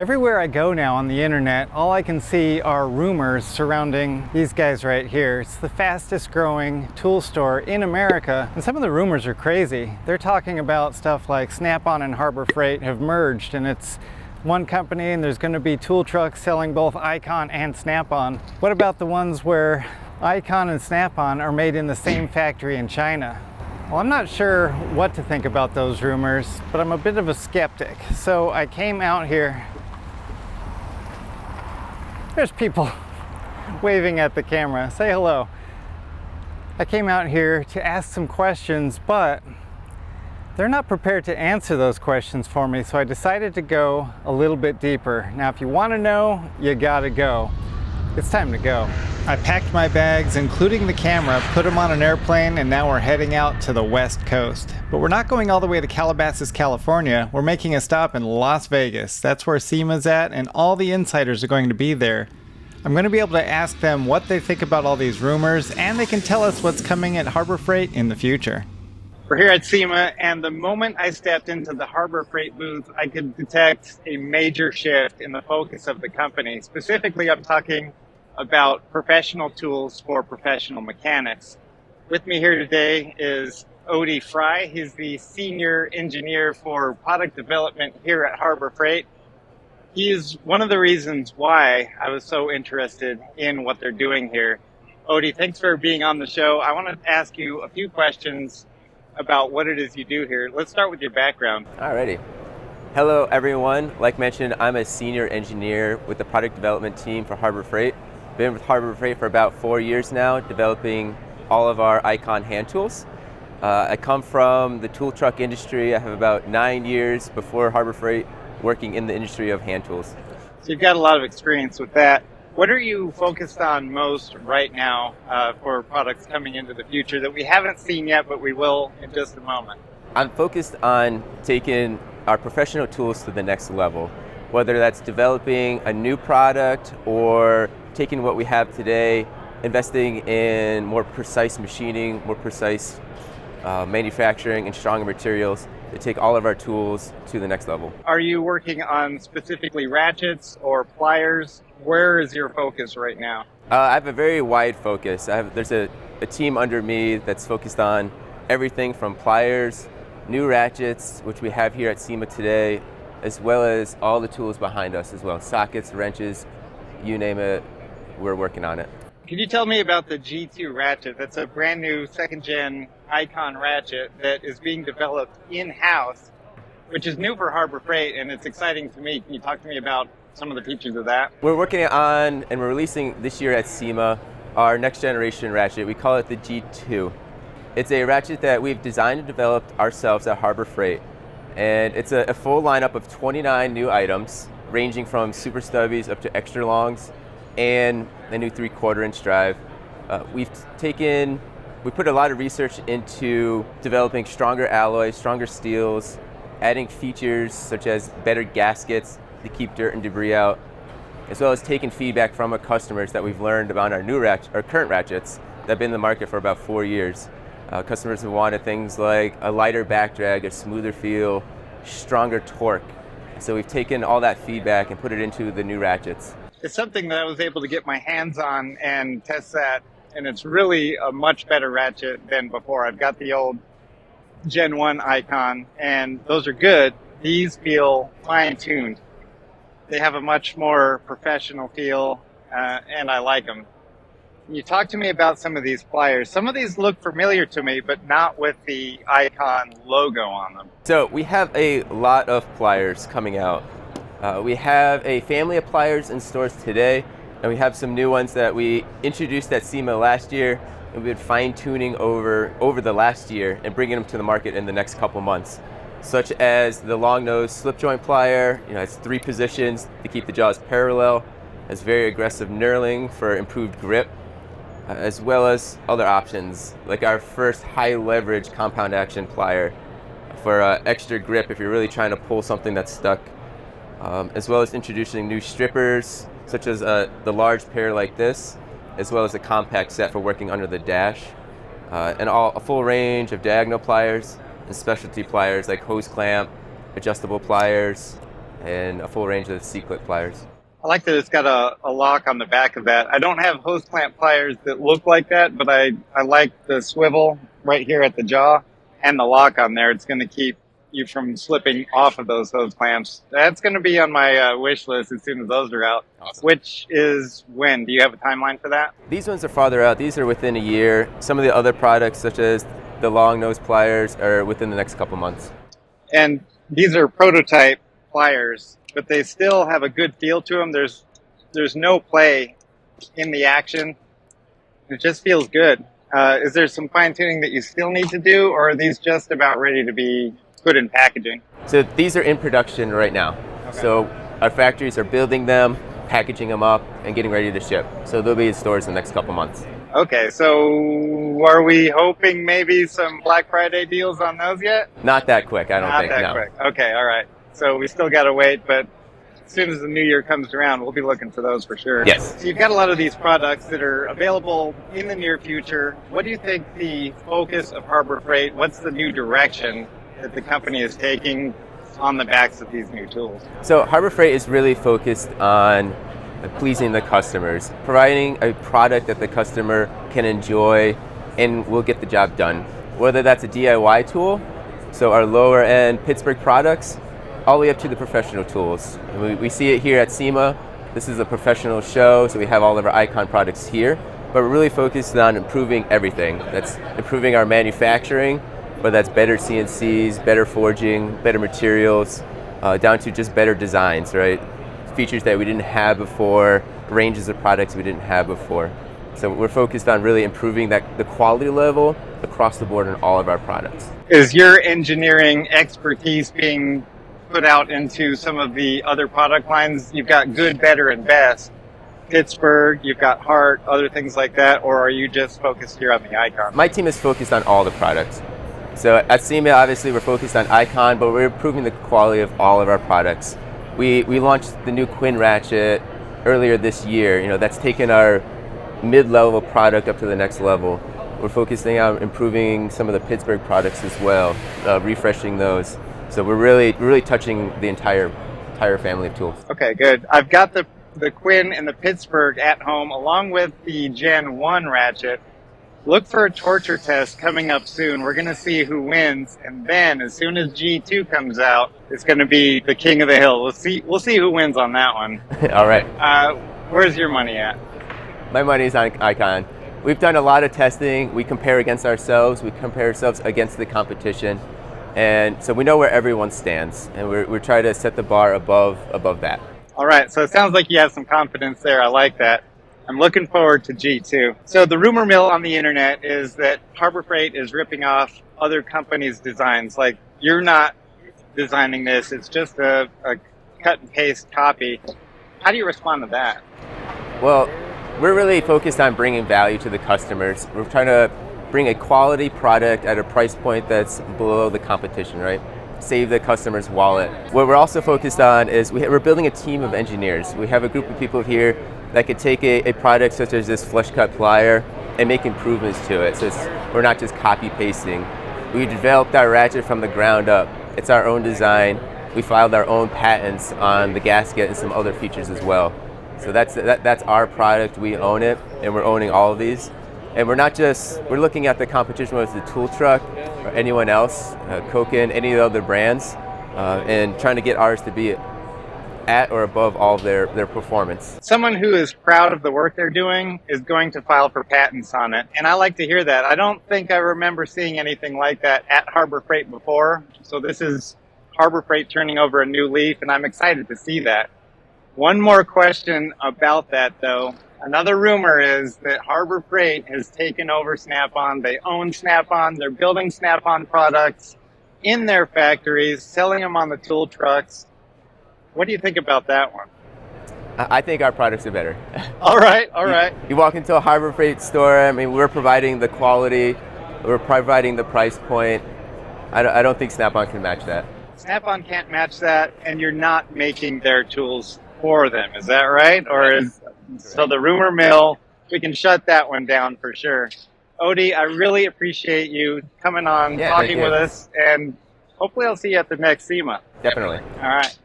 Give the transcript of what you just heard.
Everywhere I go now on the internet, all I can see are rumors surrounding these guys right here. It's the fastest growing tool store in America, and some of the rumors are crazy. They're talking about stuff like Snap-on and Harbor Freight have merged, and it's one company, and there's going to be tool trucks selling both Icon and Snap-on. What about the ones where Icon and Snap-on are made in the same factory in China? Well, I'm not sure what to think about those rumors, but I'm a bit of a skeptic. So I came out here. There's people waving at the camera. Say hello. I came out here to ask some questions, but they're not prepared to answer those questions for me, so I decided to go a little bit deeper. Now, if you want to know, you gotta go. It's time to go. I packed my bags, including the camera, put them on an airplane, and now we're heading out to the West Coast. But we're not going all the way to Calabasas, California. We're making a stop in Las Vegas. That's where SEMA's at, and all the insiders are going to be there. I'm going to be able to ask them what they think about all these rumors, and they can tell us what's coming at Harbor Freight in the future. We're here at SEMA, and the moment I stepped into the Harbor Freight booth, I could detect a major shift in the focus of the company. Specifically, I'm talking about professional tools for professional mechanics. With me here today is Odie Fry. He's the senior engineer for product development here at Harbor Freight. He is one of the reasons why I was so interested in what they're doing here. Odie, thanks for being on the show. I want to ask you a few questions about what it is you do here. Let's start with your background. Alrighty. Hello, everyone. Like mentioned, I'm a senior engineer with the product development team for Harbor Freight. Been with Harbor Freight for about 4 years now, developing all of our Icon hand tools. I come from the tool truck industry. I have about 9 years before Harbor Freight working in the industry of hand tools. So you've got a lot of experience with that. What are you focused on most right now for products coming into the future that we haven't seen yet, but we will in just a moment? I'm focused on taking our professional tools to the next level, whether that's developing a new product or taking what we have today, investing in more precise machining, more precise manufacturing and stronger materials to take all of our tools to the next level. Are you working on specifically ratchets or pliers? Where is your focus right now? I have a very wide focus. There's a team under me that's focused on everything from pliers, new ratchets, which we have here at SEMA today, as well as all the tools behind us as well. Sockets, wrenches, you name it, we're working on it. Can you tell me about the G2 ratchet? That's a brand new second-gen Icon ratchet that is being developed in-house, which is new for Harbor Freight, and it's exciting to me. Can you talk to me about some of the features of that? We're working on, and we're releasing this year at SEMA, our next generation ratchet. We call it the G2. It's a ratchet that we've designed and developed ourselves at Harbor Freight, and it's a full lineup of 29 new items, ranging from super stubbies up to extra longs, and a new 3/4 inch drive. We put a lot of research into developing stronger alloys, stronger steels, adding features such as better gaskets to keep dirt and debris out, as well as taking feedback from our customers that we've learned about our current ratchets that have been in the market for about 4 years. Customers have wanted things like a lighter back drag, a smoother feel, stronger torque. So we've taken all that feedback and put it into the new ratchets. It's something that I was able to get my hands on and test that, and it's really a much better ratchet than before. I've got the old Gen 1 Icon, and those are good. These feel fine-tuned. They have a much more professional feel, and I like them. Can you talk to me about some of these pliers? Some of these look familiar to me, but not with the Icon logo on them. So we have a lot of pliers coming out. We have a family of pliers in stores today, and we have some new ones that we introduced at SEMA last year, and we've been fine-tuning over the last year and bringing them to the market in the next couple months, such as the long-nose slip joint plier. It's 3 positions to keep the jaws parallel, has very aggressive knurling for improved grip, as well as other options, like our first high-leverage compound action plier for extra grip if you're really trying to pull something that's stuck. As well as introducing new strippers, such as the large pair like this, as well as a compact set for working under the dash, and a full range of diagonal pliers and specialty pliers like hose clamp, adjustable pliers, and a full range of C-clip pliers. I like that it's got a lock on the back of that. I don't have hose clamp pliers that look like that, but I like the swivel right here at the jaw and the lock on there. It's going to keep you from slipping off of those hose clamps. That's going to be on my wish list as soon as those are out. Awesome. Which is when? Do you have a timeline for that? These ones are farther out. These are within a year. Some of the other products, such as the long nose pliers, are within the next couple months. And these are prototype pliers, but they still have a good feel to them. There's no play in the action. It just feels good. Is there some fine tuning that you still need to do, or are these just about ready to be put in packaging? So these are in production right now. Okay. So our factories are building them, packaging them up, and getting ready to ship. So they'll be in stores in the next couple months. Okay, so are we hoping maybe some Black Friday deals on those yet? Not that quick, I don't think. Not that quick. Okay, all right. So we still got to wait, but as soon as the new year comes around, we'll be looking for those for sure. Yes. So you've got a lot of these products that are available in the near future. What do you think the focus of Harbor Freight, what's the new direction that the company is taking on the backs of these new tools? So Harbor Freight is really focused on pleasing the customers, providing a product that the customer can enjoy and will get the job done. Whether that's a DIY tool, so our lower end Pittsburgh products, all the way up to the professional tools. And we see it here at SEMA. This is a professional show, so we have all of our Icon products here, but we're really focused on improving everything. That's improving our manufacturing, whether that's better CNCs, better forging, better materials, down to just better designs, right? Features that we didn't have before, ranges of products we didn't have before. So we're focused on really improving the quality level across the board on all of our products. Is your engineering expertise being put out into some of the other product lines? You've got good, better, and best. Pittsburgh, you've got Hart, other things like that, or are you just focused here on the Icon? My team is focused on all the products. So at SEMA, obviously, we're focused on Icon, but we're improving the quality of all of our products. We launched the new Quinn ratchet earlier this year. You know, that's taken our mid-level product up to the next level. We're focusing on improving some of the Pittsburgh products as well, refreshing those. So we're really touching the entire family of tools. Okay, good. I've got the Quinn and the Pittsburgh at home, along with the Gen 1 ratchet. Look for a torture test coming up soon. We're going to see who wins, and then as soon as G2 comes out, it's going to be the king of the hill. We'll see who wins on that one. All right. Where's your money at? My money's on Icon. We've done a lot of testing. We compare against ourselves. We compare ourselves against the competition. And so we know where everyone stands, and we're trying to set the bar above that. All right, so it sounds like you have some confidence there. I like that. I'm looking forward to G2. So the rumor mill on the internet is that Harbor Freight is ripping off other companies' designs. Like, you're not designing this, it's just a cut and paste copy. How do you respond to that? Well, we're really focused on bringing value to the customers. We're trying to bring a quality product at a price point that's below the competition, right? Save the customer's wallet. What we're also focused on is we're building a team of engineers. We have a group of people here that could take a product such as this flush cut plier and make improvements to it. So we're not just copy pasting. We developed our ratchet from the ground up. It's our own design. We filed our own patents on the gasket and some other features as well. So that's our product. We own it, and we're owning all of these. And we're looking at the competition, whether it's the tool truck or anyone else, Koken, any of the other brands, and trying to get ours to be at or above all of their performance. Someone who is proud of the work they're doing is going to file for patents on it. And I like to hear that. I don't think I remember seeing anything like that at Harbor Freight before. So this is Harbor Freight turning over a new leaf, and I'm excited to see that. One more question about that, though. Another rumor is that Harbor Freight has taken over Snap-on. They own Snap-on. They're building Snap-on products in their factories, selling them on the tool trucks. What do you think about that one? I think our products are better. All right. You walk into a Harbor Freight store, I mean, we're providing the quality, we're providing the price point. I don't think Snap-on can match that. Snap-on can't match that, and you're not making their tools for them. Is that right? So the rumor mill, we can shut that one down for sure. Odie, I really appreciate you coming on, talking with us, and hopefully I'll see you at the next SEMA. Definitely. All right.